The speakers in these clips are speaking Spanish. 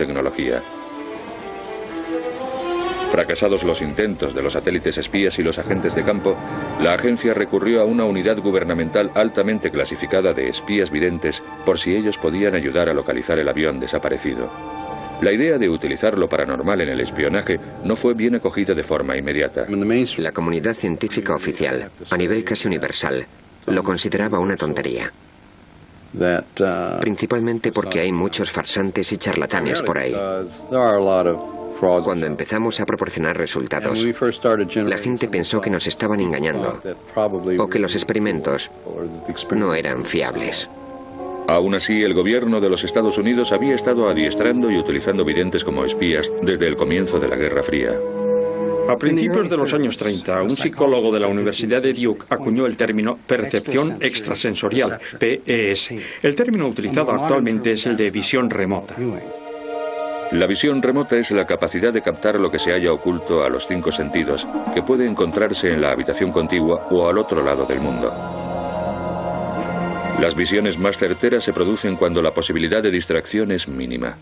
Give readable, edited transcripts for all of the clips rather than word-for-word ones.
tecnología. Fracasados los intentos de los satélites espías y los agentes de campo, la agencia recurrió a una unidad gubernamental altamente clasificada de espías videntes por si ellos podían ayudar a localizar el avión desaparecido. La idea de utilizar lo paranormal en el espionaje no fue bien acogida de forma inmediata. La comunidad científica oficial, a nivel casi universal, lo consideraba una tontería. Principalmente porque hay muchos farsantes y charlatanes por ahí. Cuando empezamos a proporcionar resultados, la gente pensó que nos estaban engañando o que los experimentos no eran fiables. Aún así, el gobierno de los Estados Unidos había estado adiestrando y utilizando videntes como espías desde el comienzo de la Guerra Fría. A principios de los años 30, un psicólogo de la Universidad de Duke acuñó el término percepción extrasensorial, PES. El término utilizado actualmente es el de visión remota. La visión remota es la capacidad de captar lo que se halla oculto a los 5 sentidos, que puede encontrarse en la habitación contigua o al otro lado del mundo. Las visiones más certeras se producen cuando la posibilidad de distracción es mínima.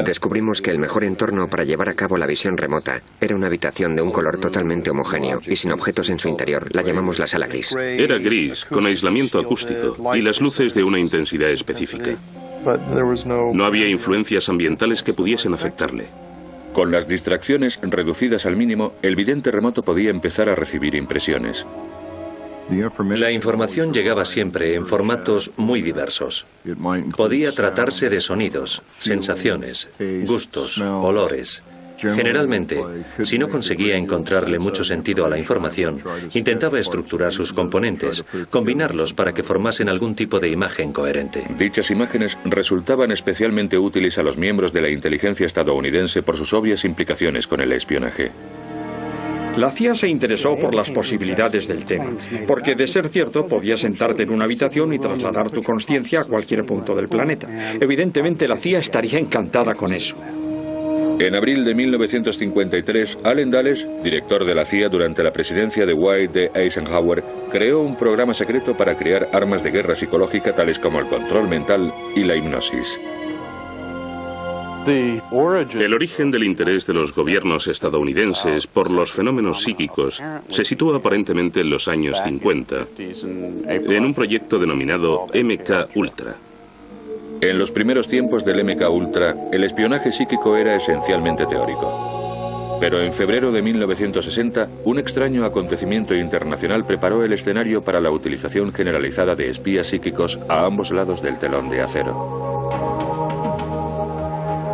Descubrimos que el mejor entorno para llevar a cabo la visión remota era una habitación de un color totalmente homogéneo y sin objetos en su interior. La llamamos la sala gris. Era gris, con aislamiento acústico y las luces de una intensidad específica. No había influencias ambientales que pudiesen afectarle. Con las distracciones reducidas al mínimo, el vidente remoto podía empezar a recibir impresiones. La información llegaba siempre en formatos muy diversos. Podía tratarse de sonidos, sensaciones, gustos, olores. Generalmente, si no conseguía encontrarle mucho sentido a la información, intentaba estructurar sus componentes, combinarlos para que formasen algún tipo de imagen coherente. Dichas imágenes resultaban especialmente útiles a los miembros de la inteligencia estadounidense por sus obvias implicaciones con el espionaje. La CIA se interesó por las posibilidades del tema, porque de ser cierto podías sentarte en una habitación y trasladar tu consciencia a cualquier punto del planeta. Evidentemente la CIA estaría encantada con eso. En abril de 1953, Allen Dulles, director de la CIA durante la presidencia de Dwight D. Eisenhower, creó un programa secreto para crear armas de guerra psicológica tales como el control mental y la hipnosis. El origen del interés de los gobiernos estadounidenses por los fenómenos psíquicos se sitúa aparentemente en los años 50, en un proyecto denominado MK-Ultra. En los primeros tiempos del MK-Ultra, el espionaje psíquico era esencialmente teórico. Pero en febrero de 1960, un extraño acontecimiento internacional preparó el escenario para la utilización generalizada de espías psíquicos a ambos lados del telón de acero.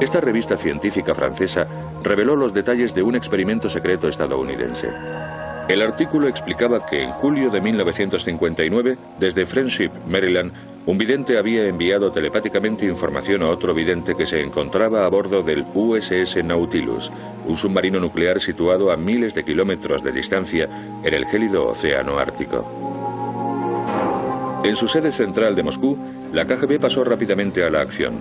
Esta revista científica francesa reveló los detalles de un experimento secreto estadounidense. El artículo explicaba que en julio de 1959, desde Friendship, Maryland, un vidente había enviado telepáticamente información a otro vidente que se encontraba a bordo del USS Nautilus, un submarino nuclear situado a miles de kilómetros de distancia en el gélido océano Ártico. En su sede central de Moscú, la KGB pasó rápidamente a la acción.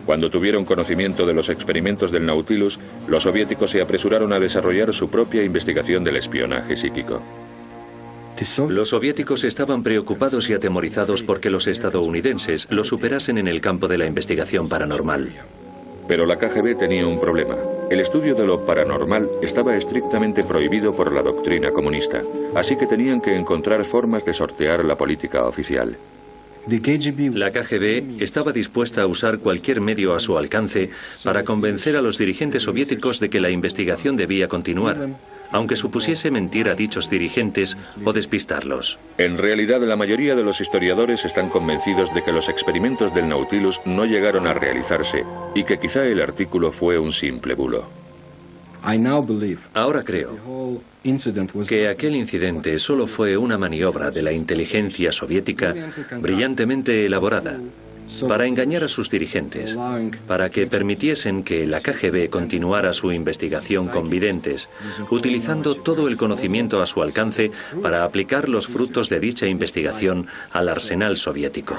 Cuando tuvieron conocimiento de los experimentos del Nautilus, los soviéticos se apresuraron a desarrollar su propia investigación del espionaje psíquico. Los soviéticos estaban preocupados y atemorizados porque los estadounidenses lo superasen en el campo de la investigación paranormal. Pero la KGB tenía un problema. El estudio de lo paranormal estaba estrictamente prohibido por la doctrina comunista, así que tenían que encontrar formas de sortear la política oficial. La KGB estaba dispuesta a usar cualquier medio a su alcance para convencer a los dirigentes soviéticos de que la investigación debía continuar, aunque supusiese mentir a dichos dirigentes o despistarlos. En realidad, la mayoría de los historiadores están convencidos de que los experimentos del Nautilus no llegaron a realizarse y que quizá el artículo fue un simple bulo. Ahora creo que aquel incidente solo fue una maniobra de la inteligencia soviética brillantemente elaborada para engañar a sus dirigentes, para que permitiesen que la KGB continuara su investigación con videntes, utilizando todo el conocimiento a su alcance para aplicar los frutos de dicha investigación al arsenal soviético.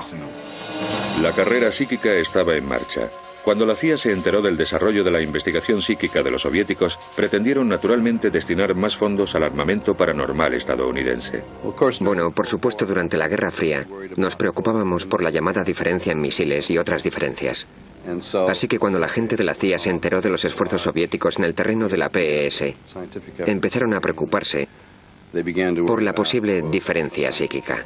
La carrera psíquica estaba en marcha. Cuando la CIA se enteró del desarrollo de la investigación psíquica de los soviéticos, pretendieron naturalmente destinar más fondos al armamento paranormal estadounidense. Bueno, por supuesto, durante la Guerra Fría nos preocupábamos por la llamada diferencia en misiles y otras diferencias. Así que cuando la gente de la CIA se enteró de los esfuerzos soviéticos en el terreno de la PES, empezaron a preocuparse por la posible diferencia psíquica.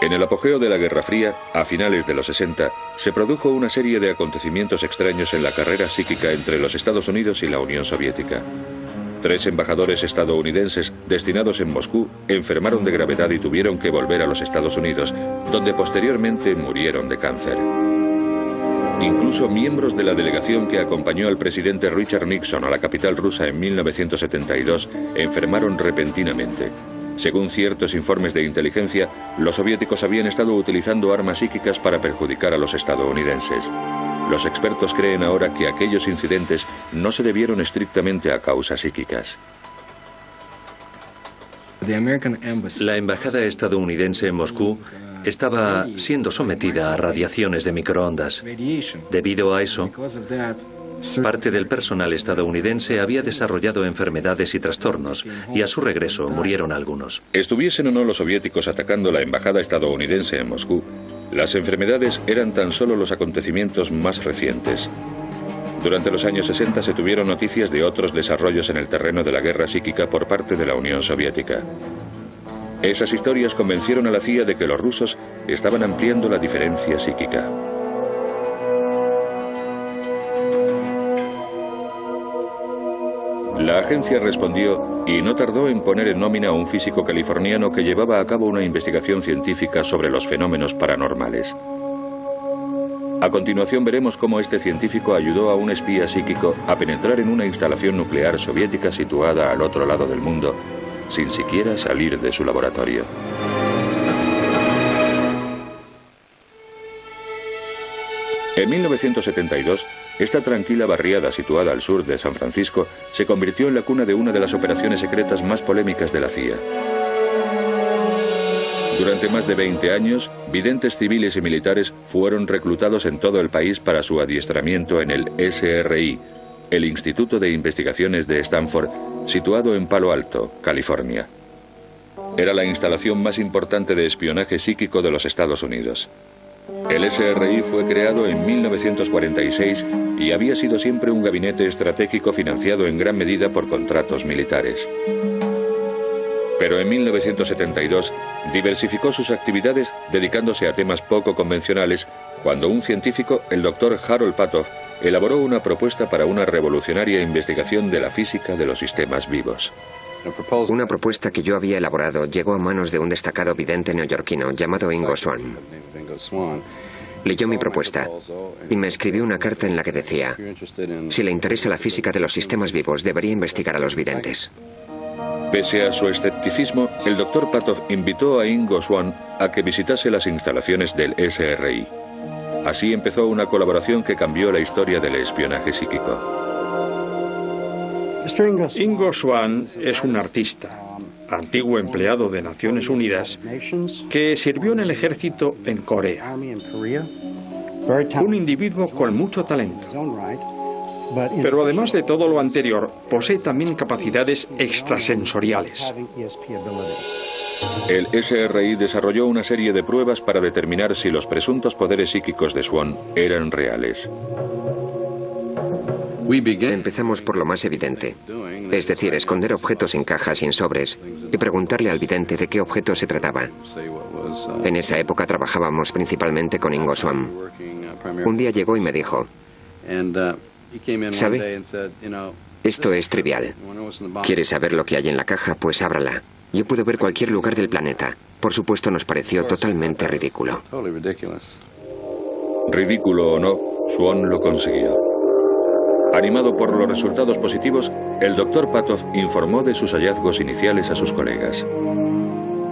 En el apogeo de la Guerra Fría, a finales de los 60, se produjo una serie de acontecimientos extraños en la carrera psíquica entre los Estados Unidos y la Unión Soviética. 3 embajadores estadounidenses destinados en Moscú enfermaron de gravedad y tuvieron que volver a los Estados Unidos, donde posteriormente murieron de cáncer. Incluso miembros de la delegación que acompañó al presidente Richard Nixon a la capital rusa en 1972 enfermaron repentinamente. Según ciertos informes de inteligencia, los soviéticos habían estado utilizando armas psíquicas para perjudicar a los estadounidenses. Los expertos creen ahora que aquellos incidentes no se debieron estrictamente a causas psíquicas. La embajada estadounidense en Moscú estaba siendo sometida a radiaciones de microondas. Debido a eso, parte del personal estadounidense había desarrollado enfermedades y trastornos, y a su regreso murieron algunos. Estuviesen o no los soviéticos atacando la embajada estadounidense en Moscú, las enfermedades eran tan solo los acontecimientos más recientes. Durante los años 60 se tuvieron noticias de otros desarrollos en el terreno de la guerra psíquica por parte de la Unión Soviética. Esas historias convencieron a la CIA de que los rusos estaban ampliando la diferencia psíquica. La agencia respondió y no tardó en poner en nómina a un físico californiano que llevaba a cabo una investigación científica sobre los fenómenos paranormales. A continuación veremos cómo este científico ayudó a un espía psíquico a penetrar en una instalación nuclear soviética situada al otro lado del mundo, sin siquiera salir de su laboratorio. En 1972, esta tranquila barriada situada al sur de San Francisco se convirtió en la cuna de una de las operaciones secretas más polémicas de la CIA. Durante más de 20 años, videntes civiles y militares fueron reclutados en todo el país para su adiestramiento en el SRI, el Instituto de Investigaciones de Stanford, situado en Palo Alto, California. Era la instalación más importante de espionaje psíquico de los Estados Unidos. El SRI fue creado en 1946 y había sido siempre un gabinete estratégico financiado en gran medida por contratos militares. Pero en 1972 diversificó sus actividades dedicándose a temas poco convencionales cuando un científico, el Dr. Harold Patoff, elaboró una propuesta para una revolucionaria investigación de la física de los sistemas vivos. Una propuesta que yo había elaborado llegó a manos de un destacado vidente neoyorquino llamado Ingo Swann. Leyó mi propuesta y me escribió una carta en la que decía: si le interesa la física de los sistemas vivos, debería investigar a los videntes. Pese a su escepticismo, el Dr. Patoff invitó a Ingo Swann a que visitase las instalaciones del SRI. Así empezó una colaboración que cambió la historia del espionaje psíquico. Ingo Swann es un artista, antiguo empleado de Naciones Unidas, que sirvió en el ejército en Corea. Un individuo con mucho talento. Pero además de todo lo anterior, posee también capacidades extrasensoriales. El SRI desarrolló una serie de pruebas para determinar si los presuntos poderes psíquicos de Swann eran reales. Empezamos por lo más evidente, es decir, esconder objetos en cajas y en sobres y preguntarle al vidente de qué objeto se trataba. En esa época trabajábamos principalmente con Ingo Swann. Un día llegó y me dijo: ¿sabe? Esto es trivial. ¿Quiere saber lo que hay en la caja? Pues ábrala. Yo puedo ver cualquier lugar del planeta. Por supuesto, nos pareció totalmente ridículo. Ridículo o no, Swann lo consiguió. Animado por los resultados positivos, el Dr. Patoff informó de sus hallazgos iniciales a sus colegas.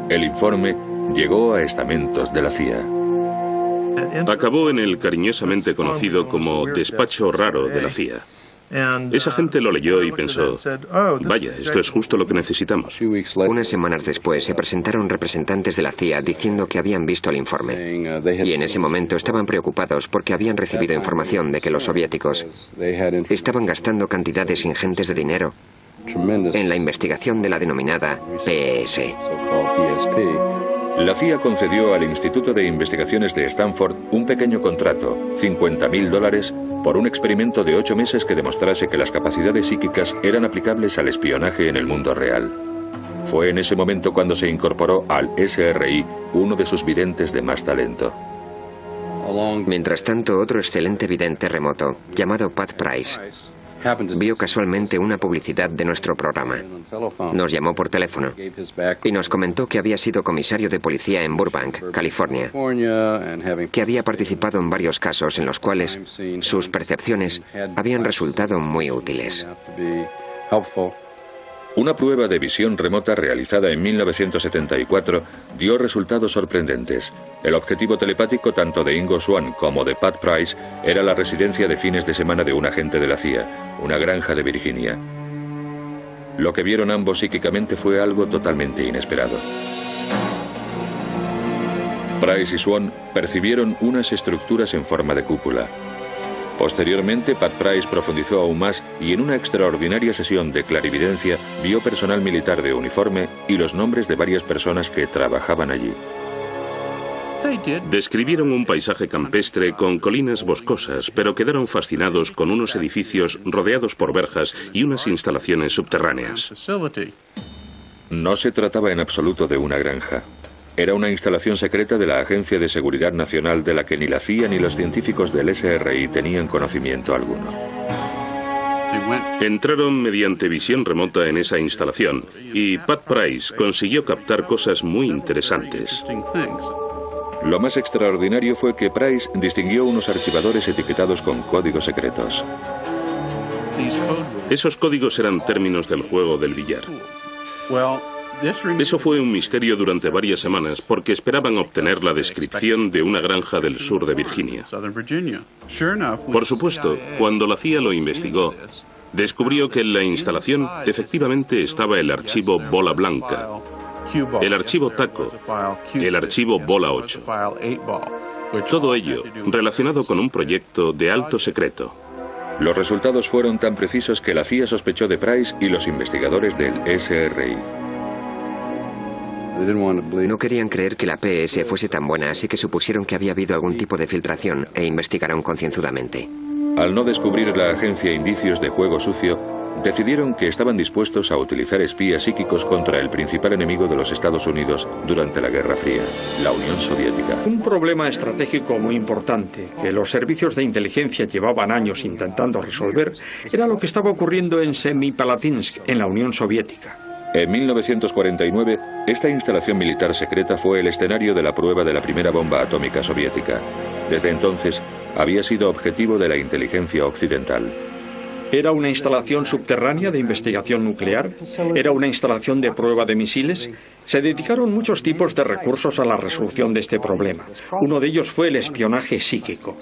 El informe llegó a estamentos de la CIA. Acabó en el cariñosamente conocido como despacho raro de la CIA. Esa gente lo leyó y pensó: vaya, esto es justo lo que necesitamos. Unas semanas después se presentaron representantes de la CIA diciendo que habían visto el informe. Y en ese momento estaban preocupados porque habían recibido información de que los soviéticos estaban gastando cantidades ingentes de dinero en la investigación de la denominada PES. La CIA concedió al Instituto de Investigaciones de Stanford un pequeño contrato, $50.000, por un experimento de 8 meses que demostrase que las capacidades psíquicas eran aplicables al espionaje en el mundo real. Fue en ese momento cuando se incorporó al SRI uno de sus videntes de más talento. Mientras tanto, otro excelente vidente remoto, llamado Pat Price, vio casualmente una publicidad de nuestro programa. Nos llamó por teléfono y nos comentó que había sido comisario de policía en Burbank, California, que había participado en varios casos en los cuales sus percepciones habían resultado muy útiles. Una prueba de visión remota realizada en 1974 dio resultados sorprendentes. El objetivo telepático tanto de Ingo Swann como de Pat Price era la residencia de fines de semana de un agente de la CIA, una granja de Virginia. Lo que vieron ambos psíquicamente fue algo totalmente inesperado. Price y Swann percibieron unas estructuras en forma de cúpula. Posteriormente, Pat Price profundizó aún más y en una extraordinaria sesión de clarividencia vio personal militar de uniforme y los nombres de varias personas que trabajaban allí. Describieron un paisaje campestre con colinas boscosas, pero quedaron fascinados con unos edificios rodeados por verjas y unas instalaciones subterráneas. No se trataba en absoluto de una granja. Era una instalación secreta de la Agencia de Seguridad Nacional de la que ni la CIA ni los científicos del SRI tenían conocimiento alguno. Entraron mediante visión remota en esa instalación y Pat Price consiguió captar cosas muy interesantes. Lo más extraordinario fue que Price distinguió unos archivadores etiquetados con códigos secretos. Esos códigos eran términos del juego del billar. Eso fue un misterio durante varias semanas porque esperaban obtener la descripción de una granja del sur de Virginia. Por supuesto, cuando la CIA lo investigó, descubrió que en la instalación efectivamente estaba el archivo Bola Blanca, el archivo Taco, el archivo Bola 8. Todo ello relacionado con un proyecto de alto secreto. Los resultados fueron tan precisos que la CIA sospechó de Price y los investigadores del SRI. No querían creer que la PS fuese tan buena, así que supusieron que había habido algún tipo de filtración e investigaron concienzudamente. Al no descubrir la agencia indicios de juego sucio, decidieron que estaban dispuestos a utilizar espías psíquicos contra el principal enemigo de los Estados Unidos durante la Guerra Fría, la Unión Soviética. Un problema estratégico muy importante que los servicios de inteligencia llevaban años intentando resolver era lo que estaba ocurriendo en Semipalatinsk, en la Unión Soviética. En 1949, esta instalación militar secreta fue el escenario de la prueba de la primera bomba atómica soviética. Desde entonces, había sido objetivo de la inteligencia occidental. ¿Era una instalación subterránea de investigación nuclear? ¿Era una instalación de prueba de misiles? Se dedicaron muchos tipos de recursos a la resolución de este problema. Uno de ellos fue el espionaje psíquico.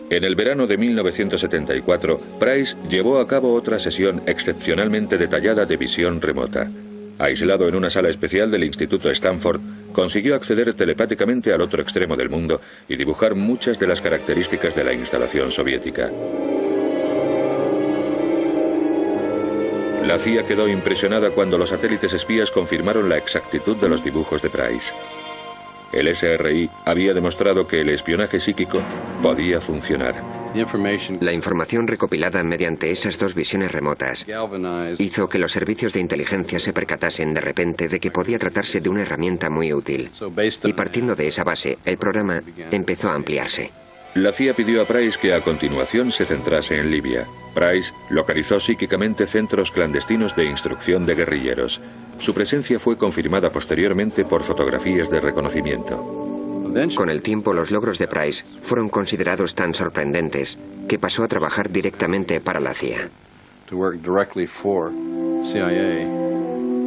En el verano de 1974, Price llevó a cabo otra sesión excepcionalmente detallada de visión remota. Aislado en una sala especial del Instituto Stanford, consiguió acceder telepáticamente al otro extremo del mundo y dibujar muchas de las características de la instalación soviética. La CIA quedó impresionada cuando los satélites espías confirmaron la exactitud de los dibujos de Price. El SRI había demostrado que el espionaje psíquico podía funcionar. La información recopilada mediante esas dos visiones remotas hizo que los servicios de inteligencia se percatasen de repente de que podía tratarse de una herramienta muy útil. Y partiendo de esa base, el programa empezó a ampliarse. La CIA pidió a Price que a continuación se centrase en Libia. Price localizó psíquicamente centros clandestinos de instrucción de guerrilleros. Su presencia fue confirmada posteriormente por fotografías de reconocimiento. Con el tiempo, los logros de Price fueron considerados tan sorprendentes que pasó a trabajar directamente para la CIA.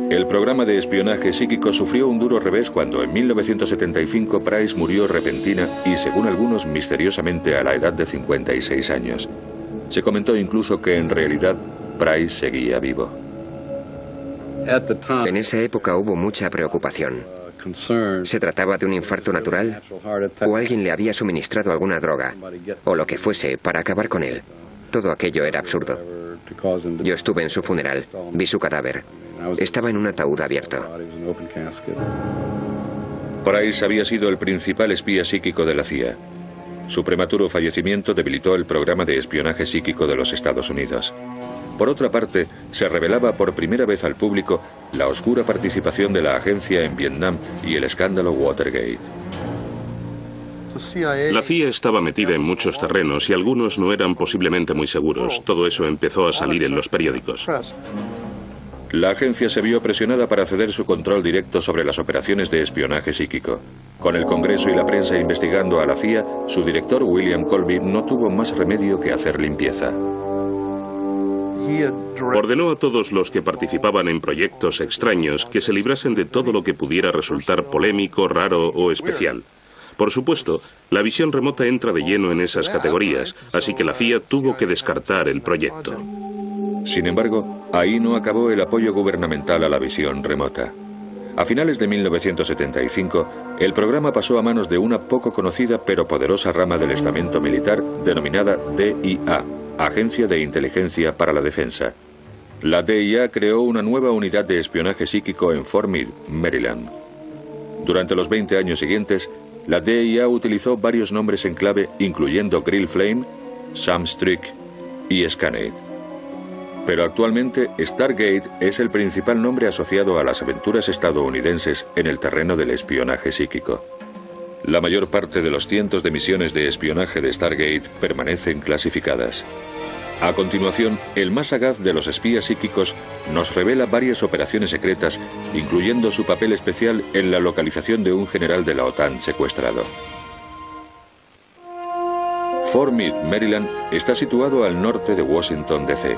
El programa de espionaje psíquico sufrió un duro revés cuando en 1975 Price murió repentina y, según algunos, misteriosamente a la edad de 56 años. Se comentó incluso que en realidad Price seguía vivo. En esa época hubo mucha preocupación. ¿Se trataba de un infarto natural? ¿O alguien le había suministrado alguna droga? O lo que fuese para acabar con él. Todo aquello era absurdo. Yo estuve en su funeral, vi su cadáver. Estaba en un ataúd abierto. Price había sido el principal espía psíquico de la CIA. Su prematuro fallecimiento debilitó el programa de espionaje psíquico de los Estados Unidos. Por otra parte, se revelaba por primera vez al público la oscura participación de la agencia en Vietnam y el escándalo Watergate. La CIA estaba metida en muchos terrenos y algunos no eran posiblemente muy seguros. Todo eso empezó a salir en los periódicos. La agencia se vio presionada para ceder su control directo sobre las operaciones de espionaje psíquico. Con el Congreso y la prensa investigando a la CIA, su director William Colby no tuvo más remedio que hacer limpieza. Ordenó a todos los que participaban en proyectos extraños que se librasen de todo lo que pudiera resultar polémico, raro o especial. Por supuesto, la visión remota entra de lleno en esas categorías, así que la CIA tuvo que descartar el proyecto. Sin embargo, ahí no acabó el apoyo gubernamental a la visión remota. A finales de 1975, el programa pasó a manos de una poco conocida pero poderosa rama del estamento militar denominada DIA, Agencia de Inteligencia para la Defensa. La DIA creó una nueva unidad de espionaje psíquico en Fort Meade, Maryland. Durante los 20 años siguientes, la DIA utilizó varios nombres en clave, incluyendo Grill Flame, Sam Strick y Scanate. Pero actualmente Stargate es el principal nombre asociado a las aventuras estadounidenses en el terreno del espionaje psíquico. La mayor parte de los cientos de misiones de espionaje de Stargate permanecen clasificadas. A continuación, el más sagaz de los espías psíquicos nos revela varias operaciones secretas, incluyendo su papel especial en la localización de un general de la OTAN secuestrado. Fort Meade, Maryland, está situado al norte de Washington, D.C.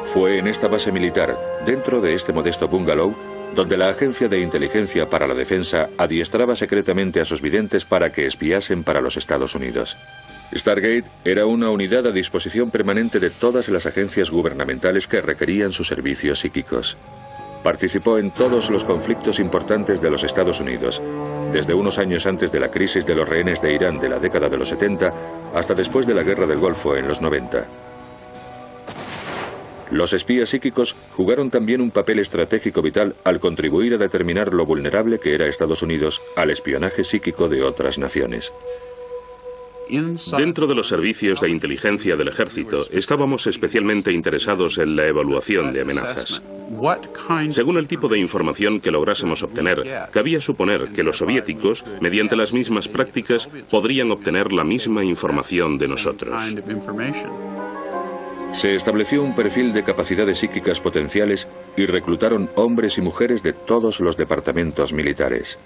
Fue en esta base militar, dentro de este modesto bungalow, donde la Agencia de Inteligencia para la Defensa adiestraba secretamente a sus videntes para que espiasen para los Estados Unidos. Stargate era una unidad a disposición permanente de todas las agencias gubernamentales que requerían sus servicios psíquicos. Participó en todos los conflictos importantes de los Estados Unidos, desde unos años antes de la crisis de los rehenes de Irán de la década de los 70 hasta después de la Guerra del Golfo en los 90. Los espías psíquicos jugaron también un papel estratégico vital al contribuir a determinar lo vulnerable que era Estados Unidos al espionaje psíquico de otras naciones. Dentro de los servicios de inteligencia del ejército, estábamos especialmente interesados en la evaluación de amenazas. Según el tipo de información que lográsemos obtener, cabía suponer que los soviéticos, mediante las mismas prácticas, podrían obtener la misma información de nosotros. Se estableció un perfil de capacidades psíquicas potenciales y reclutaron hombres y mujeres de todos los departamentos militares.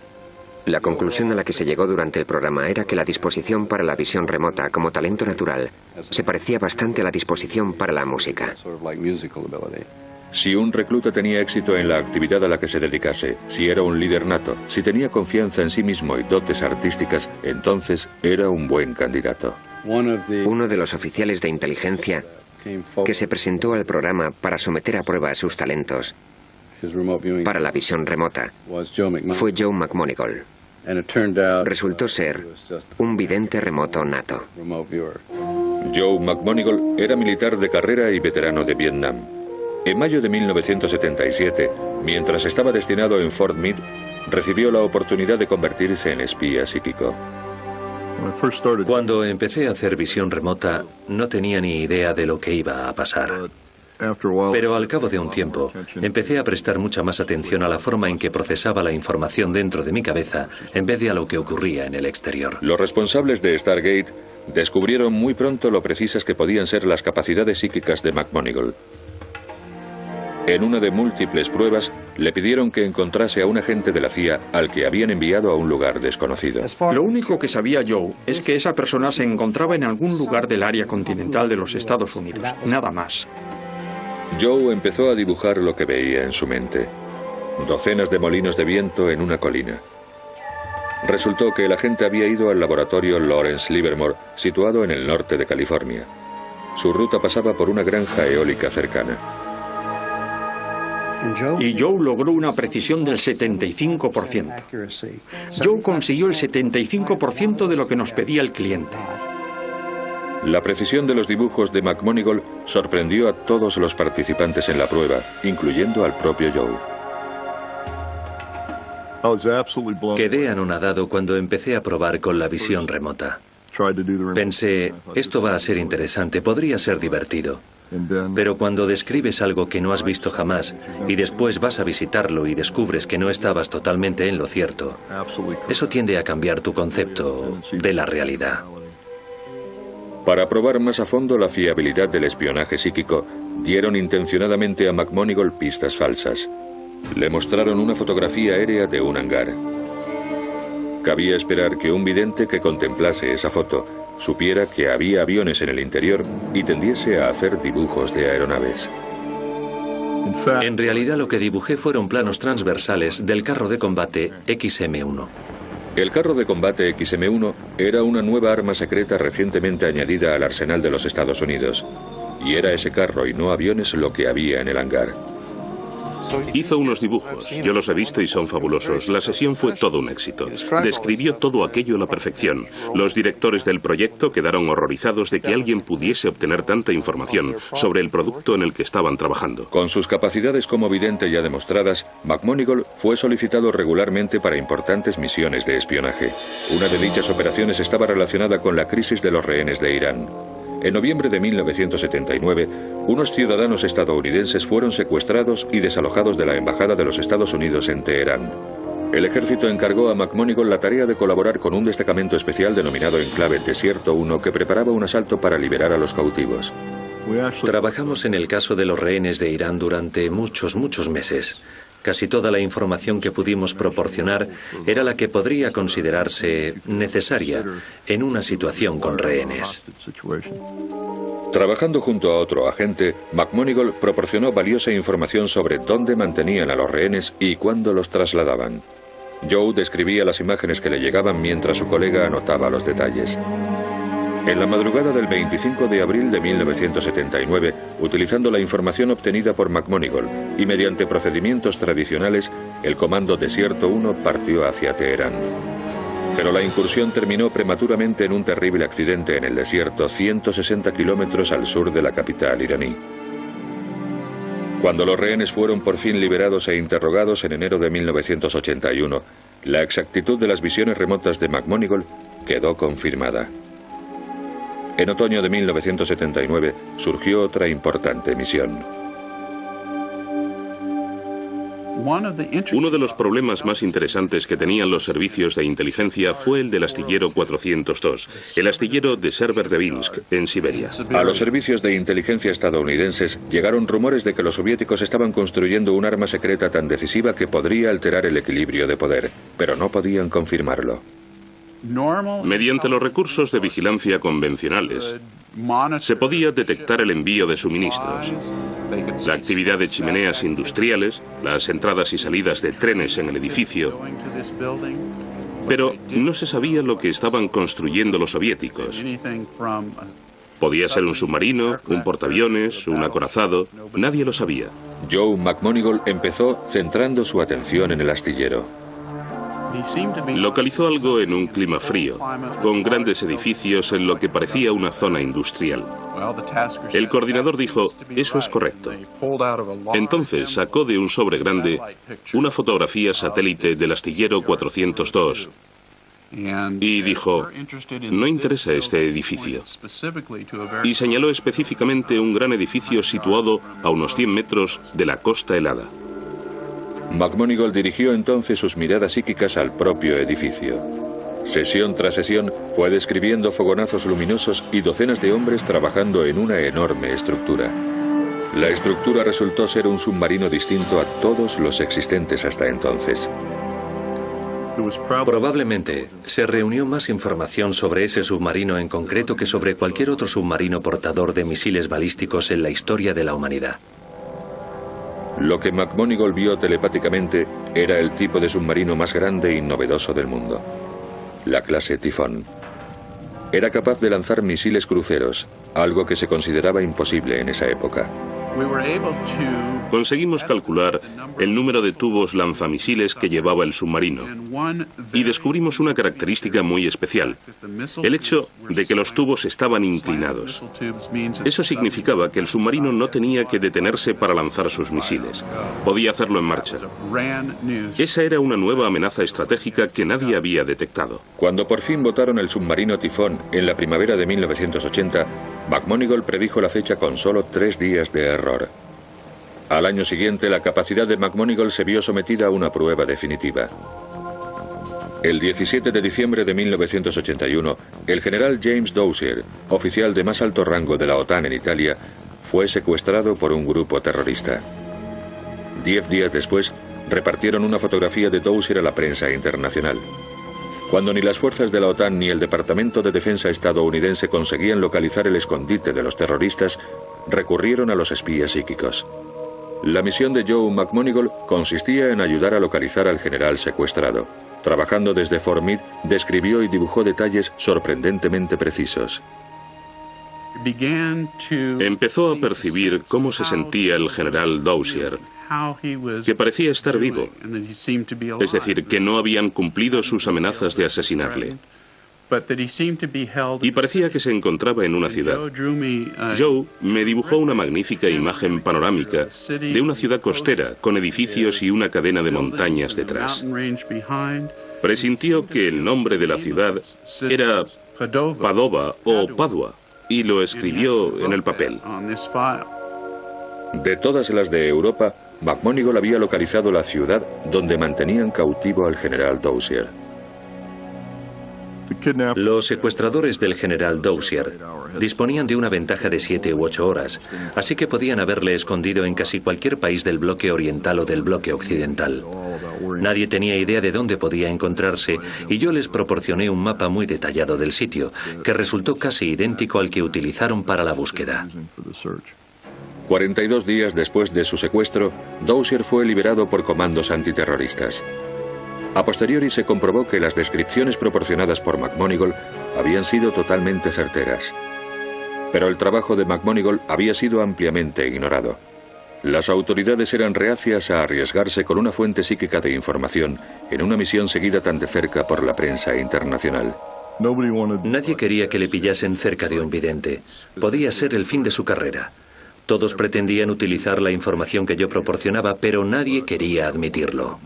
La conclusión a la que se llegó durante el programa era que la disposición para la visión remota como talento natural se parecía bastante a la disposición para la música. Si un recluta tenía éxito en la actividad a la que se dedicase, si era un líder nato, si tenía confianza en sí mismo y dotes artísticas, entonces era un buen candidato. Uno de los oficiales de inteligencia que se presentó al programa para someter a prueba sus talentos para la visión remota fue Joe McMoneagle. Resultó ser un vidente remoto nato. Joe McMoneagle era militar de carrera y veterano de Vietnam. En mayo de 1977, mientras estaba destinado en Fort Meade, recibió la oportunidad de convertirse en espía psíquico. Cuando empecé a hacer visión remota, no tenía ni idea de lo que iba a pasar. Pero al cabo de un tiempo, empecé a prestar mucha más atención a la forma en que procesaba la información dentro de mi cabeza en vez de a lo que ocurría en el exterior. Los responsables de Stargate descubrieron muy pronto lo precisas que podían ser las capacidades psíquicas de McMoneagle. En una de múltiples pruebas, le pidieron que encontrase a un agente de la CIA al que habían enviado a un lugar desconocido. Lo único que sabía Joe es que esa persona se encontraba en algún lugar del área continental de los Estados Unidos, nada más. Joe empezó a dibujar lo que veía en su mente. Docenas de molinos de viento en una colina. Resultó que el agente había ido al laboratorio Lawrence Livermore, situado en el norte de California. Su ruta pasaba por una granja eólica cercana. Y Joe logró una precisión del 75%. Joe consiguió el 75% de lo que nos pedía el cliente. La precisión de los dibujos de McMoneagle sorprendió a todos los participantes en la prueba, incluyendo al propio Joe. Quedé anonadado cuando empecé a probar con la visión remota. Pensé, esto va a ser interesante, podría ser divertido. Pero cuando describes algo que no has visto jamás y después vas a visitarlo y descubres que no estabas totalmente en lo cierto, eso tiende a cambiar tu concepto de la realidad. Para probar más a fondo la fiabilidad del espionaje psíquico, dieron intencionadamente a McMonigle pistas falsas. Le mostraron una fotografía aérea de un hangar. Cabía esperar que un vidente que contemplase esa foto supiera que había aviones en el interior y tendiese a hacer dibujos de aeronaves. En realidad lo que dibujé fueron planos transversales del carro de combate XM-1. El carro de combate XM-1 era una nueva arma secreta recientemente añadida al arsenal de los Estados Unidos. Y era ese carro y no aviones lo que había en el hangar. Hizo unos dibujos, yo los he visto y son fabulosos. La sesión fue todo un éxito. Describió todo aquello a la perfección. Los directores del proyecto quedaron horrorizados de que alguien pudiese obtener tanta información sobre el producto en el que estaban trabajando. Con sus capacidades como vidente ya demostradas, McMonigle fue solicitado regularmente para importantes misiones de espionaje. Una de dichas operaciones estaba relacionada con la crisis de los rehenes de Irán. En noviembre de 1979, unos ciudadanos estadounidenses fueron secuestrados y desalojados de la Embajada de los Estados Unidos en Teherán. El ejército encargó a McMonigle la tarea de colaborar con un destacamento especial denominado Enclave Desierto 1 que preparaba un asalto para liberar a los cautivos. Trabajamos en el caso de los rehenes de Irán durante muchos meses. Casi toda la información que pudimos proporcionar era la que podría considerarse necesaria en una situación con rehenes. Trabajando junto a otro agente, McMonigle proporcionó valiosa información sobre dónde mantenían a los rehenes y cuándo los trasladaban. Joe describía las imágenes que le llegaban mientras su colega anotaba los detalles. En la madrugada del 25 de abril de 1979, utilizando la información obtenida por McMonigle y mediante procedimientos tradicionales, el comando Desierto 1 partió hacia Teherán. Pero la incursión terminó prematuramente en un terrible accidente en el desierto, 160 kilómetros al sur de la capital iraní. Cuando los rehenes fueron por fin liberados e interrogados en enero de 1981, la exactitud de las visiones remotas de McMonigle quedó confirmada. En otoño de 1979 surgió otra importante misión. Uno de los problemas más interesantes que tenían los servicios de inteligencia fue el del astillero 402, el astillero de Severodvinsk, en Siberia. A los servicios de inteligencia estadounidenses llegaron rumores de que los soviéticos estaban construyendo un arma secreta tan decisiva que podría alterar el equilibrio de poder, pero no podían confirmarlo. Mediante los recursos de vigilancia convencionales, se podía detectar el envío de suministros, la actividad de chimeneas industriales, las entradas y salidas de trenes en el edificio, pero no se sabía lo que estaban construyendo los soviéticos. Podía ser un submarino, un portaaviones, un acorazado, nadie lo sabía. Joe McMonigle empezó centrando su atención en el astillero. Localizó algo en un clima frío, con grandes edificios en lo que parecía una zona industrial. El coordinador dijo, eso es correcto. Entonces sacó de un sobre grande una fotografía satélite del astillero 402 y dijo, no interesa este edificio. Y señaló específicamente un gran edificio situado a unos 100 metros de la costa helada. McMonigle dirigió entonces sus miradas psíquicas al propio edificio. Sesión tras sesión fue describiendo fogonazos luminosos y docenas de hombres trabajando en una enorme estructura. La estructura resultó ser un submarino distinto a todos los existentes hasta entonces. Probablemente se reunió más información sobre ese submarino en concreto que sobre cualquier otro submarino portador de misiles balísticos en la historia de la humanidad. Lo que McMonigle vio telepáticamente era el tipo de submarino más grande y novedoso del mundo. La clase Tifón. Era capaz de lanzar misiles cruceros, algo que se consideraba imposible en esa época. Conseguimos calcular el número de tubos lanzamisiles que llevaba el submarino y descubrimos una característica muy especial, el hecho de que los tubos estaban inclinados. Eso significaba que el submarino no tenía que detenerse para lanzar sus misiles, podía hacerlo en marcha. Esa era una nueva amenaza estratégica que nadie había detectado. Cuando por fin botaron el submarino Tifón en la primavera de 1980, McMoneagle predijo la fecha con solo 3 días de error. Al año siguiente, la capacidad de McMoneagle se vio sometida a una prueba definitiva. El 17 de diciembre de 1981, el general James Dozier, oficial de más alto rango de la OTAN en Italia, fue secuestrado por un grupo terrorista. 10 días después, repartieron una fotografía de Dozier a la prensa internacional. Cuando ni las fuerzas de la OTAN ni el Departamento de Defensa estadounidense conseguían localizar el escondite de los terroristas, recurrieron a los espías psíquicos. La misión de Joe McMoneagle consistía en ayudar a localizar al general secuestrado. Trabajando desde Fort Meade, describió y dibujó detalles sorprendentemente precisos. Empezó a percibir cómo se sentía el general Dozier, que parecía estar vivo, es decir, que no habían cumplido sus amenazas de asesinarle. Y parecía que se encontraba en una ciudad. Joe me dibujó una magnífica imagen panorámica de una ciudad costera con edificios y una cadena de montañas detrás. Presintió que el nombre de la ciudad era Padova o Padua y lo escribió en el papel. De todas las de Europa, McMoneagle había localizado la ciudad donde mantenían cautivo al general Dozier. Los secuestradores del general Dozier disponían de una ventaja de 7 u 8 horas, así que podían haberle escondido en casi cualquier país del bloque oriental o del bloque occidental. Nadie tenía idea de dónde podía encontrarse y yo les proporcioné un mapa muy detallado del sitio, que resultó casi idéntico al que utilizaron para la búsqueda. 42 días después de su secuestro, Dozier fue liberado por comandos antiterroristas. A posteriori se comprobó que las descripciones proporcionadas por McMoneagle habían sido totalmente certeras. Pero el trabajo de McMoneagle había sido ampliamente ignorado. Las autoridades eran reacias a arriesgarse con una fuente psíquica de información en una misión seguida tan de cerca por la prensa internacional. Nadie quería que le pillasen cerca de un vidente. Podía ser el fin de su carrera. Todos pretendían utilizar la información que yo proporcionaba, pero nadie quería admitirlo.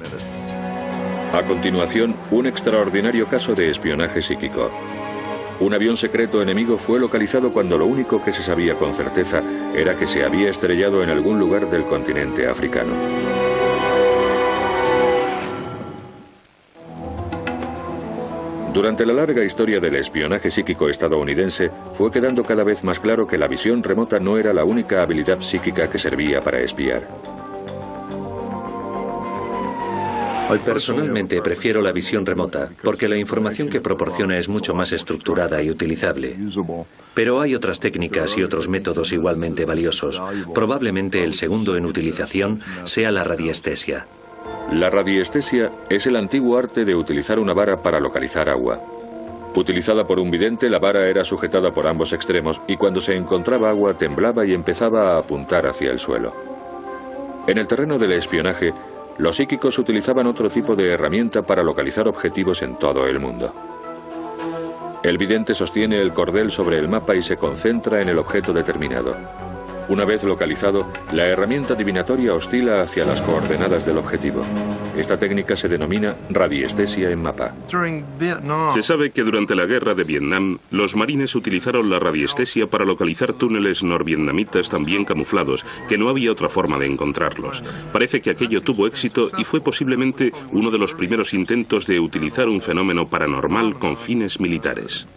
A continuación, un extraordinario caso de espionaje psíquico. Un avión secreto enemigo fue localizado cuando lo único que se sabía con certeza era que se había estrellado en algún lugar del continente africano. Durante la larga historia del espionaje psíquico estadounidense, fue quedando cada vez más claro que la visión remota no era la única habilidad psíquica que servía para espiar. Personalmente prefiero la visión remota, porque la información que proporciona es mucho más estructurada y utilizable. Pero hay otras técnicas y otros métodos igualmente valiosos. Probablemente el segundo en utilización sea la radiestesia. La radiestesia es el antiguo arte de utilizar una vara para localizar agua. Utilizada por un vidente, la vara era sujetada por ambos extremos y cuando se encontraba agua temblaba y empezaba a apuntar hacia el suelo. En el terreno del espionaje, los psíquicos utilizaban otro tipo de herramienta para localizar objetivos en todo el mundo. El vidente sostiene el cordel sobre el mapa y se concentra en el objeto determinado. Una vez localizado, la herramienta divinatoria oscila hacia las coordenadas del objetivo. Esta técnica se denomina radiestesia en mapa. Se sabe que durante la guerra de Vietnam, los marines utilizaron la radiestesia para localizar túneles norvietnamitas tan bien camuflados que no había otra forma de encontrarlos. Parece que aquello tuvo éxito y fue posiblemente uno de los primeros intentos de utilizar un fenómeno paranormal con fines militares.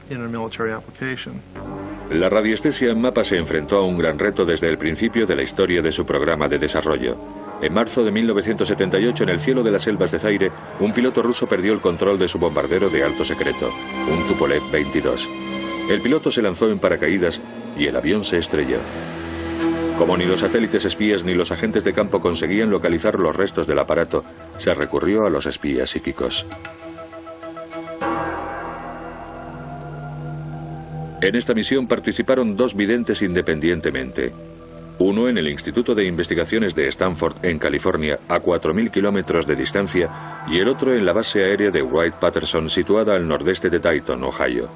La radiestesia en mapa se enfrentó a un gran reto desde el principio de la historia de su programa de desarrollo. En marzo de 1978, en el cielo de las selvas de Zaire, un piloto ruso perdió el control de su bombardero de alto secreto, un Tupolev 22. El piloto se lanzó en paracaídas y el avión se estrelló. Como ni los satélites espías ni los agentes de campo conseguían localizar los restos del aparato, se recurrió a los espías psíquicos. En esta misión participaron 2 videntes independientemente. uno en el Instituto de Investigaciones de Stanford, en California, a 4.000 kilómetros de distancia, y el otro en la base aérea de Wright-Patterson, situada al nordeste de Dayton, Ohio.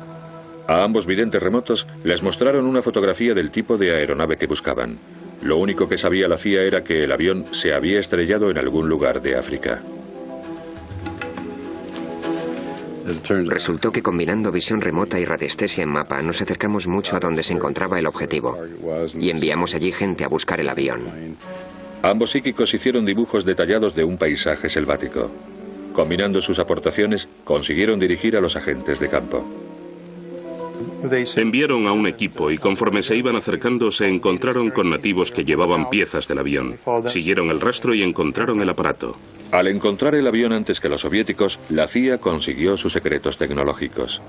A ambos videntes remotos les mostraron una fotografía del tipo de aeronave que buscaban. Lo único que sabía la CIA era que el avión se había estrellado en algún lugar de África. Resultó que combinando visión remota y radiestesia en mapa nos acercamos mucho a donde se encontraba el objetivo y enviamos allí gente a buscar el avión. Ambos psíquicos hicieron dibujos detallados de un paisaje selvático. Combinando sus aportaciones, consiguieron dirigir a los agentes de campo. Enviaron a un equipo y conforme se iban acercando se encontraron con nativos que llevaban piezas del avión. Siguieron el rastro y encontraron el aparato. Al encontrar el avión antes que los soviéticos, la CIA consiguió sus secretos tecnológicos.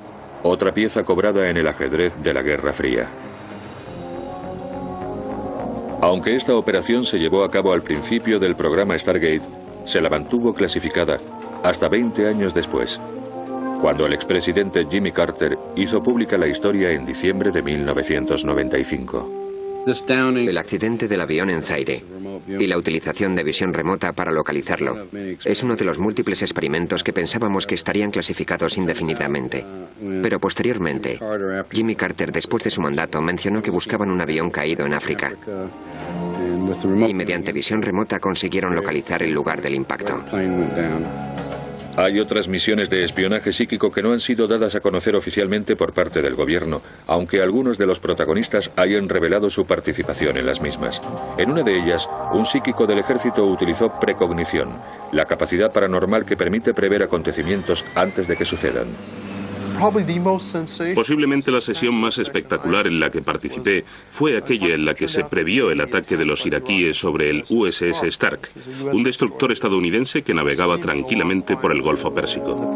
Otra pieza cobrada en el ajedrez de la Guerra Fría. Aunque esta operación se llevó a cabo al principio del programa Stargate, se la mantuvo clasificada hasta 20 años después, cuando el expresidente Jimmy Carter hizo pública la historia en diciembre de 1995. El accidente del avión en Zaire y la utilización de visión remota para localizarlo es uno de los múltiples experimentos que pensábamos que estarían clasificados indefinidamente. Pero posteriormente, Jimmy Carter, después de su mandato, mencionó que buscaban un avión caído en África y mediante visión remota consiguieron localizar el lugar del impacto. Hay otras misiones de espionaje psíquico que no han sido dadas a conocer oficialmente por parte del gobierno, aunque algunos de los protagonistas hayan revelado su participación en las mismas. En una de ellas, un psíquico del ejército utilizó precognición, la capacidad paranormal que permite prever acontecimientos antes de que sucedan. Posiblemente la sesión más espectacular en la que participé fue aquella en la que se previó el ataque de los iraquíes sobre el USS Stark, un destructor estadounidense que navegaba tranquilamente por el Golfo Pérsico.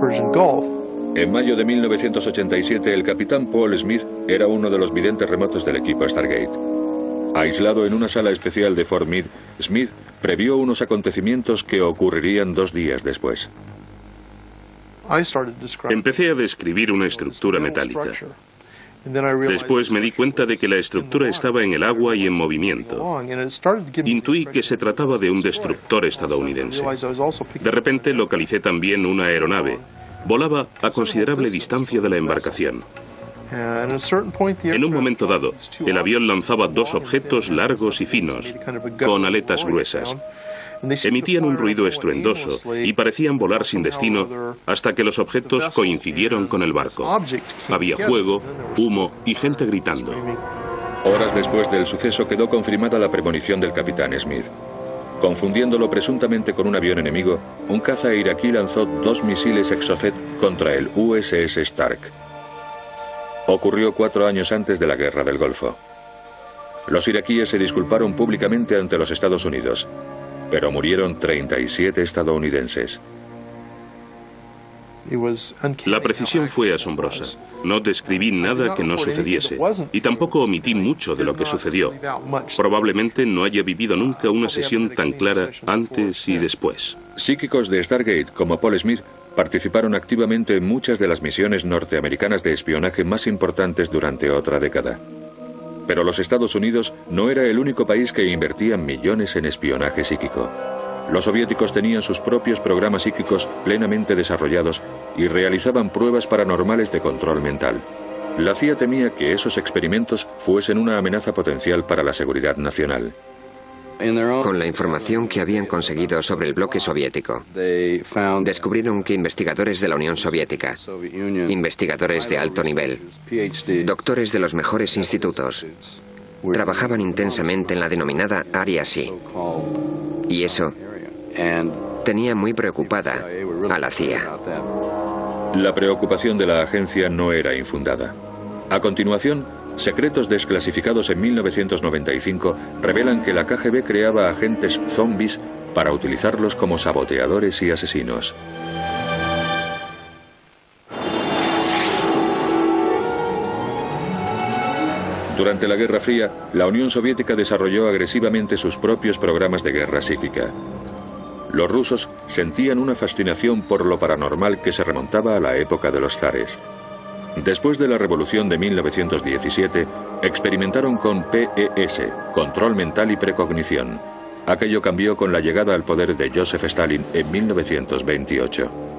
En mayo de 1987, el capitán Paul Smith era uno de los videntes remotos del equipo Stargate. Aislado en una sala especial de Fort Meade, Smith previó unos acontecimientos que ocurrirían 2 días después. Empecé a describir una estructura metálica. Después me di cuenta de que la estructura estaba en el agua y en movimiento. Intuí que se trataba de un destructor estadounidense. De repente localicé también una aeronave. Volaba a considerable distancia de la embarcación. En un momento dado, el avión lanzaba 2 objetos largos y finos, con aletas gruesas. Emitían un ruido estruendoso y parecían volar sin destino hasta que los objetos coincidieron con el barco. Había fuego, humo y gente gritando. Horas después del suceso quedó confirmada la premonición del capitán Smith. Confundiéndolo presuntamente con un avión enemigo, un caza iraquí lanzó 2 misiles Exocet contra el USS Stark. Ocurrió 4 años antes de la Guerra del Golfo. Los iraquíes se disculparon públicamente ante los Estados Unidos, pero murieron 37 estadounidenses. La precisión fue asombrosa. No describí nada que no sucediese y tampoco omití mucho de lo que sucedió. Probablemente no haya vivido nunca una sesión tan clara antes y después. Psíquicos de Stargate como Paul Smith participaron activamente en muchas de las misiones norteamericanas de espionaje más importantes durante otra década. Pero los Estados Unidos no era el único país que invertía millones en espionaje psíquico. Los soviéticos tenían sus propios programas psíquicos plenamente desarrollados y realizaban pruebas paranormales de control mental. La CIA temía que esos experimentos fuesen una amenaza potencial para la seguridad nacional. Con la información que habían conseguido sobre el bloque soviético, descubrieron que investigadores de la Unión Soviética, investigadores de alto nivel, doctores de los mejores institutos, trabajaban intensamente en la denominada Área Sí. Y eso tenía muy preocupada a la CIA. La preocupación de la agencia no era infundada. A continuación, secretos desclasificados en 1995 revelan que la KGB creaba agentes zombies para utilizarlos como saboteadores y asesinos. Durante la Guerra Fría, la Unión Soviética desarrolló agresivamente sus propios programas de guerra psíquica. Los rusos sentían una fascinación por lo paranormal que se remontaba a la época de los zares. Después de la revolución de 1917, experimentaron con PES, control mental y precognición. Aquello cambió con la llegada al poder de Joseph Stalin en 1928.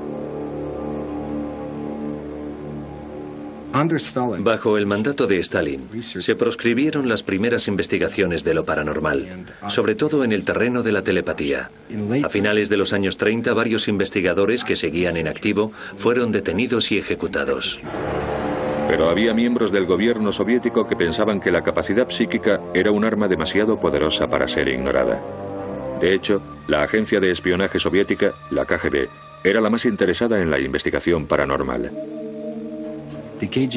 Bajo el mandato de Stalin, se proscribieron las primeras investigaciones de lo paranormal, sobre todo en el terreno de la telepatía. A finales de los años 30, varios investigadores que seguían en activo fueron detenidos y ejecutados. Pero había miembros del gobierno soviético que pensaban que la capacidad psíquica era un arma demasiado poderosa para ser ignorada. De hecho, la agencia de espionaje soviética, la KGB, era la más interesada en la investigación paranormal.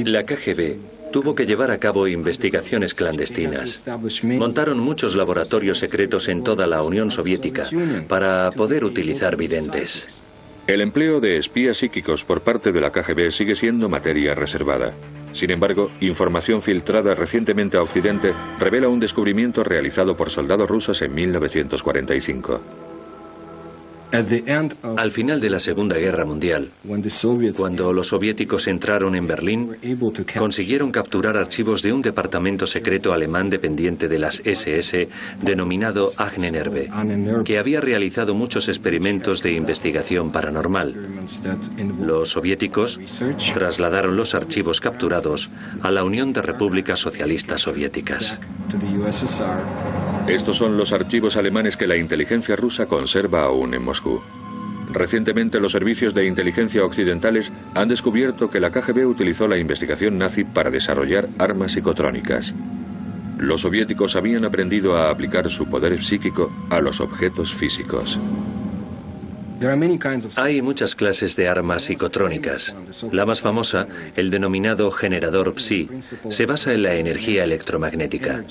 La KGB tuvo que llevar a cabo investigaciones clandestinas. Montaron muchos laboratorios secretos en toda la Unión Soviética para poder utilizar videntes. El empleo de espías psíquicos por parte de la KGB sigue siendo materia reservada. Sin embargo, información filtrada recientemente a Occidente revela un descubrimiento realizado por soldados rusos en 1945. Al final de la Segunda Guerra Mundial, cuando los soviéticos entraron en Berlín, consiguieron capturar archivos de un departamento secreto alemán dependiente de las SS, denominado Ahnenerbe, que había realizado muchos experimentos de investigación paranormal. Los soviéticos trasladaron los archivos capturados a la Unión de Repúblicas Socialistas Soviéticas. Estos son los archivos alemanes que la inteligencia rusa conserva aún en Moscú. Recientemente, los servicios de inteligencia occidentales han descubierto que la KGB utilizó la investigación nazi para desarrollar armas psicotrónicas. Los soviéticos habían aprendido a aplicar su poder psíquico a los objetos físicos. Hay muchas clases de armas psicotrónicas. La más famosa, el denominado generador psi, se basa en la energía electromagnética.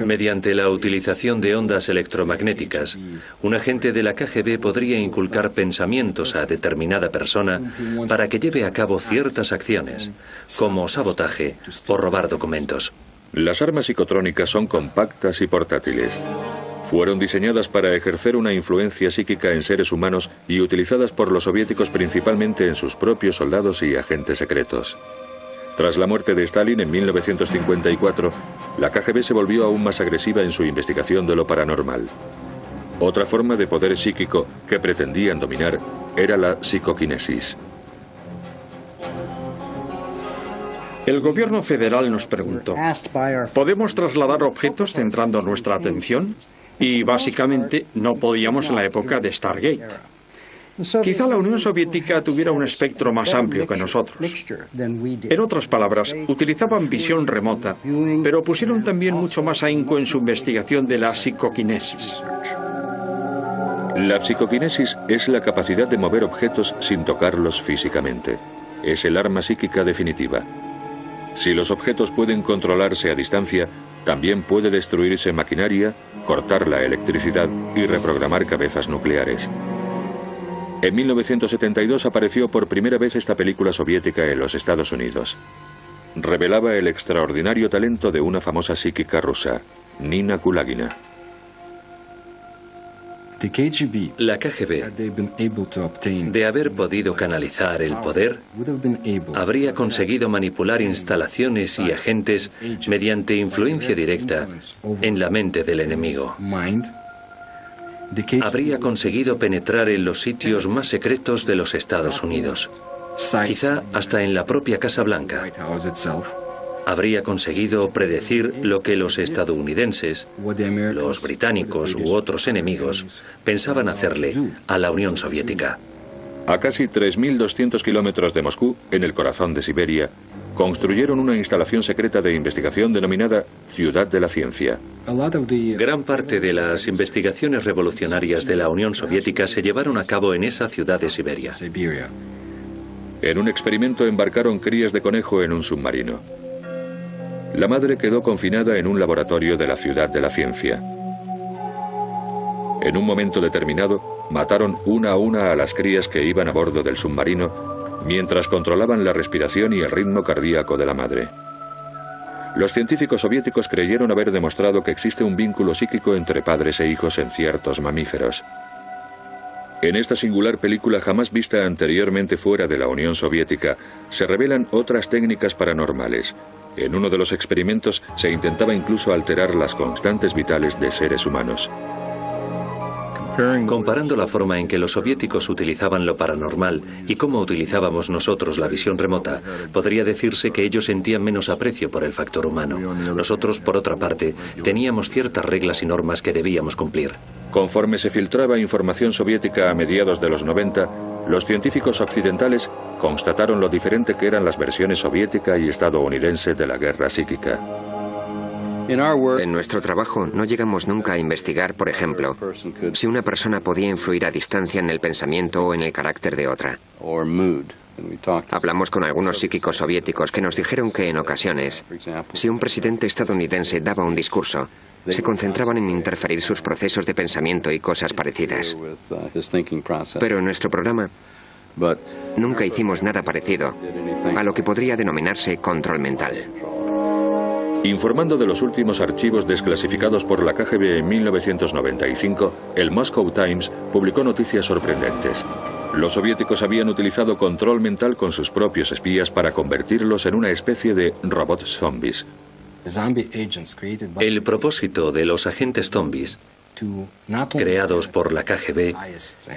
Mediante la utilización de ondas electromagnéticas, un agente de la KGB podría inculcar pensamientos a determinada persona para que lleve a cabo ciertas acciones, como sabotaje o robar documentos. Las armas psicotrónicas son compactas y portátiles. Fueron diseñadas para ejercer una influencia psíquica en seres humanos y utilizadas por los soviéticos principalmente en sus propios soldados y agentes secretos. Tras la muerte de Stalin en 1954, la KGB se volvió aún más agresiva en su investigación de lo paranormal. Otra forma de poder psíquico que pretendían dominar era la psicoquinesis. El gobierno federal nos preguntó, ¿podemos trasladar objetos centrando nuestra atención? Y básicamente no podíamos en la época de Stargate. Quizá la Unión Soviética tuviera un espectro más amplio que nosotros. En otras palabras, utilizaban visión remota, pero pusieron también mucho más ahínco en su investigación de la psicoquinesis. La psicoquinesis es la capacidad de mover objetos sin tocarlos físicamente. Es el arma psíquica definitiva. Si los objetos pueden controlarse a distancia, también puede destruirse maquinaria, cortar la electricidad y reprogramar cabezas nucleares. En 1972 apareció por primera vez esta película soviética en los Estados Unidos. Revelaba el extraordinario talento de una famosa psíquica rusa, Nina Kulagina. La KGB, de haber podido canalizar el poder, habría conseguido manipular instalaciones y agentes mediante influencia directa en la mente del enemigo. Habría conseguido penetrar en los sitios más secretos de los Estados Unidos, quizá hasta en la propia Casa Blanca. Habría conseguido predecir lo que los estadounidenses, los británicos u otros enemigos pensaban hacerle a la Unión Soviética. A casi 3.200 kilómetros de Moscú, en el corazón de Siberia, construyeron una instalación secreta de investigación denominada Ciudad de la Ciencia. Gran parte de las investigaciones revolucionarias de la Unión Soviética se llevaron a cabo en esa ciudad de Siberia. En un experimento embarcaron crías de conejo en un submarino. La madre quedó confinada en un laboratorio de la Ciudad de la Ciencia. En un momento determinado, mataron una a una a las crías que iban a bordo del submarino, mientras controlaban la respiración y el ritmo cardíaco de la madre. Los científicos soviéticos creyeron haber demostrado que existe un vínculo psíquico entre padres e hijos en ciertos mamíferos. En esta singular película jamás vista anteriormente fuera de la Unión Soviética, se revelan otras técnicas paranormales. En uno de los experimentos se intentaba incluso alterar las constantes vitales de seres humanos. Comparando la forma en que los soviéticos utilizaban lo paranormal y cómo utilizábamos nosotros la visión remota, podría decirse que ellos sentían menos aprecio por el factor humano. Nosotros, por otra parte, teníamos ciertas reglas y normas que debíamos cumplir. Conforme se filtraba información soviética a mediados de los 90, los científicos occidentales constataron lo diferente que eran las versiones soviética y estadounidense de la guerra psíquica. En nuestro trabajo no llegamos nunca a investigar, por ejemplo, si una persona podía influir a distancia en el pensamiento o en el carácter de otra. Hablamos con algunos psíquicos soviéticos que nos dijeron que en ocasiones, si un presidente estadounidense daba un discurso, se concentraban en interferir sus procesos de pensamiento y cosas parecidas. Pero en nuestro programa nunca hicimos nada parecido a lo que podría denominarse control mental. Informando de los últimos archivos desclasificados por la KGB en 1995, el Moscow Times publicó noticias sorprendentes. Los soviéticos habían utilizado control mental con sus propios espías para convertirlos en una especie de robots zombies. El propósito de los agentes zombies, creados por la KGB,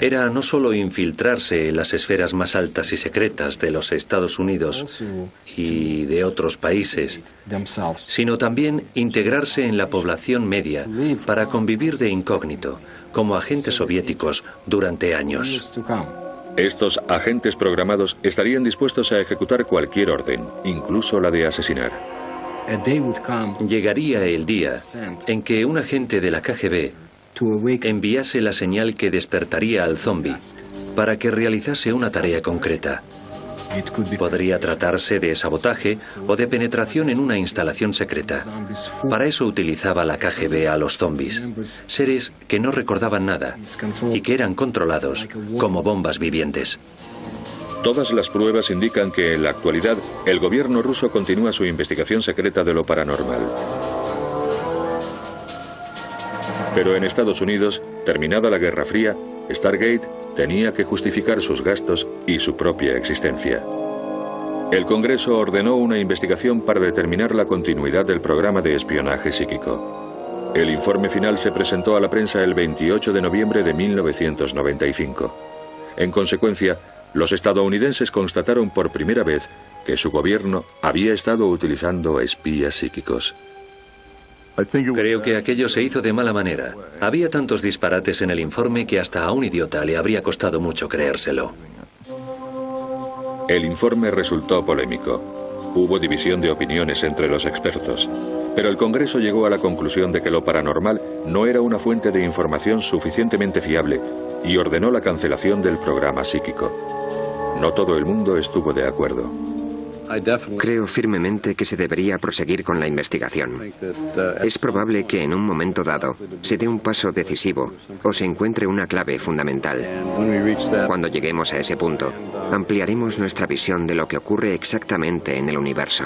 era no solo infiltrarse en las esferas más altas y secretas de los Estados Unidos y de otros países, sino también integrarse en la población media para convivir de incógnito, como agentes soviéticos, durante años. Estos agentes programados estarían dispuestos a ejecutar cualquier orden, incluso la de asesinar. Llegaría el día en que un agente de la KGB enviase la señal que despertaría al zombi para que realizase una tarea concreta. Podría tratarse de sabotaje o de penetración en una instalación secreta. Para eso utilizaba la KGB a los zombis, seres que no recordaban nada y que eran controlados como bombas vivientes. Todas las pruebas indican que en la actualidad el gobierno ruso continúa su investigación secreta de lo paranormal. Pero en Estados Unidos, terminada la Guerra Fría, Stargate tenía que justificar sus gastos y su propia existencia. El Congreso ordenó una investigación para determinar la continuidad del programa de espionaje psíquico. El informe final se presentó a la prensa el 28 de noviembre de 1995. En consecuencia, los estadounidenses constataron por primera vez que su gobierno había estado utilizando espías psíquicos. Creo que aquello se hizo de mala manera. Había tantos disparates en el informe que hasta a un idiota le habría costado mucho creérselo. El informe resultó polémico. Hubo división de opiniones entre los expertos. Pero el Congreso llegó a la conclusión de que lo paranormal no era una fuente de información suficientemente fiable y ordenó la cancelación del programa psíquico. No todo el mundo estuvo de acuerdo. Creo firmemente que se debería proseguir con la investigación. Es probable que en un momento dado se dé un paso decisivo o se encuentre una clave fundamental. Cuando lleguemos a ese punto, ampliaremos nuestra visión de lo que ocurre exactamente en el universo.